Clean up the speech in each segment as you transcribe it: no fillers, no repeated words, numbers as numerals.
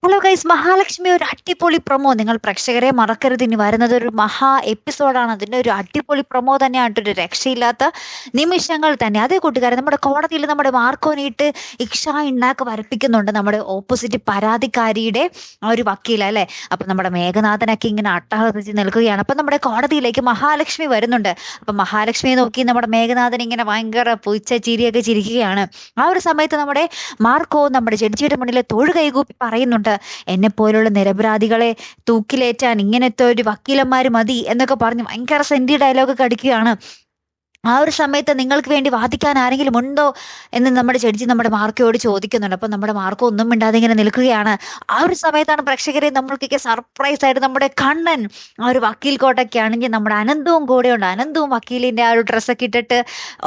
Hello guys, Mahalakshmi ഒരു അടിപൊളി promo. നിങ്ങൾ പ്രേക്ഷകരെ മറക്കരുത്, ഇനി വരുന്നത് ഒരു മഹാ എപ്പിസോഡാണ്. അതിൻ്റെ ഒരു അടിപൊളി പ്രൊമോ തന്നെയാണ്, ഒരു രക്ഷയില്ലാത്ത നിമിഷങ്ങൾ തന്നെ. അതേ കൂട്ടുകാരെ, നമ്മുടെ കോടതിയിൽ നമ്മുടെ മാർക്കോനിട്ട് ഇക്ഷ ഇണ്ണാക്ക് വരപ്പിക്കുന്നുണ്ട് നമ്മുടെ ഓപ്പോസിറ്റ് പരാതിക്കാരിയുടെ ആ ഒരു വക്കീൽ അല്ലേ. അപ്പം നമ്മുടെ മേഘനാഥനൊക്കെ ഇങ്ങനെ അട്ടഹസിച്ച് നിൽക്കുകയാണ്. അപ്പം നമ്മുടെ കോടതിയിലേക്ക് മഹാലക്ഷ്മി വരുന്നുണ്ട്. അപ്പം മഹാലക്ഷ്മിയെ നോക്കി നമ്മുടെ മേഘനാഥൻ ഇങ്ങനെ ഭയങ്കര പുച്ഛ ചിരിയൊക്കെ ചിരിക്കുകയാണ്. ആ ഒരു സമയത്ത് നമ്മുടെ മാർക്കോ നമ്മുടെ ജഡ്ജിയുടെ മുന്നിൽ തൊഴു കൈകൂപ്പി പറയുന്നുണ്ട്, എന്നെ പോലുള്ള നിരപരാധികളെ തൂക്കിലേറ്റാൻ ഇങ്ങനത്തെ ഒരു വക്കീലന്മാർ മതി എന്നൊക്കെ പറഞ്ഞ് ഭയങ്കര സെന്റി ഡയലോഗ് അടിക്കുകയാണ്. ആ ഒരു സമയത്ത് നിങ്ങൾക്ക് വേണ്ടി വാദിക്കാൻ ആരെങ്കിലും ഉണ്ടോ എന്ന് നമ്മുടെ ജഡ്ജി നമ്മുടെ മാർക്കോയോട് ചോദിക്കുന്നുണ്ട്. അപ്പം നമ്മുടെ മാർക്കോ ഒന്നും മിണ്ടാതെ ഇങ്ങനെ നിൽക്കുകയാണ്. ആ ഒരു സമയത്താണ് പ്രേക്ഷകരെ നമ്മൾക്കൊക്കെ സർപ്രൈസ് ആയിട്ട് നമ്മുടെ കണ്ണൻ ആ ഒരു വക്കീൽ കോട്ടൊക്കെ ആണെങ്കിൽ നമ്മുടെ അനന്തവും കൂടെയുണ്ട്. അനന്തവും വക്കീലിൻ്റെ ആ ഒരു ഡ്രസ്സൊക്കെ ഇട്ടിട്ട്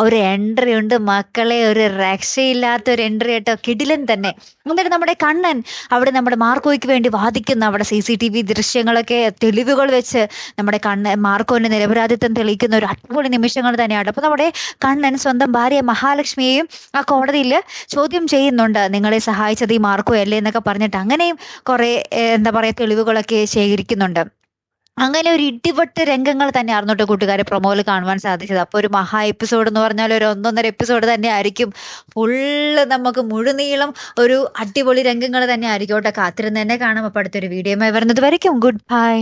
ഒരു എൻട്രി ഉണ്ട് മക്കളെ, ഒരു രക്ഷയില്ലാത്ത ഒരു എൻട്രി ആയിട്ട് കിടിലൻ തന്നെ. എന്നിട്ട് നമ്മുടെ കണ്ണൻ അവിടെ നമ്മുടെ മാർക്കോയ്ക്ക് വേണ്ടി വാദിക്കുന്ന അവിടെ CCTV ദൃശ്യങ്ങളൊക്കെ തെളിവുകൾ വെച്ച് നമ്മുടെ മാർക്കോന്റെ നിരപരാധിത്വം തെളിയിക്കുന്ന ഒരു അടിപൊളി നിമിഷങ്ങൾ തന്നെയാണ്. അപ്പൊ നമ്മുടെ കണ്ണൻ സ്വന്തം ഭാര്യ മഹാലക്ഷ്മിയെയും ആ കോടതിയിൽ ചോദ്യം ചെയ്യുന്നുണ്ട്, നിങ്ങളെ സഹായിച്ചത് ഈ മാർക്കോ അല്ലേ എന്നൊക്കെ പറഞ്ഞിട്ട്. അങ്ങനെയും കുറെ എന്താ പറയാ തെളിവുകളൊക്കെ ശേഖരിക്കുന്നുണ്ട്. അങ്ങനെ ഒരു ഇടിവെട്ട് രംഗങ്ങൾ തന്നെ ആർന്നോട്ട് കൂട്ടുകാരെ പ്രൊമോയിൽ കാണുവാൻ സാധിച്ചത്. അപ്പോൾ ഒരു മഹാ എപ്പിസോഡ് എന്ന് പറഞ്ഞാൽ ഒരു ഒന്നൊന്നര എപ്പിസോഡ് തന്നെ ആയിരിക്കും. ഫുള്ള് നമുക്ക് മുഴുനീളം ഒരു അടിപൊളി രംഗങ്ങൾ തന്നെ ആയിരിക്കും. കാത്തിരുന്ന് തന്നെ കാണാം. അപ്പോൾ അടുത്തൊരു വീഡിയോയുമായി വരുന്നത് വരയ്ക്കും. Good bye.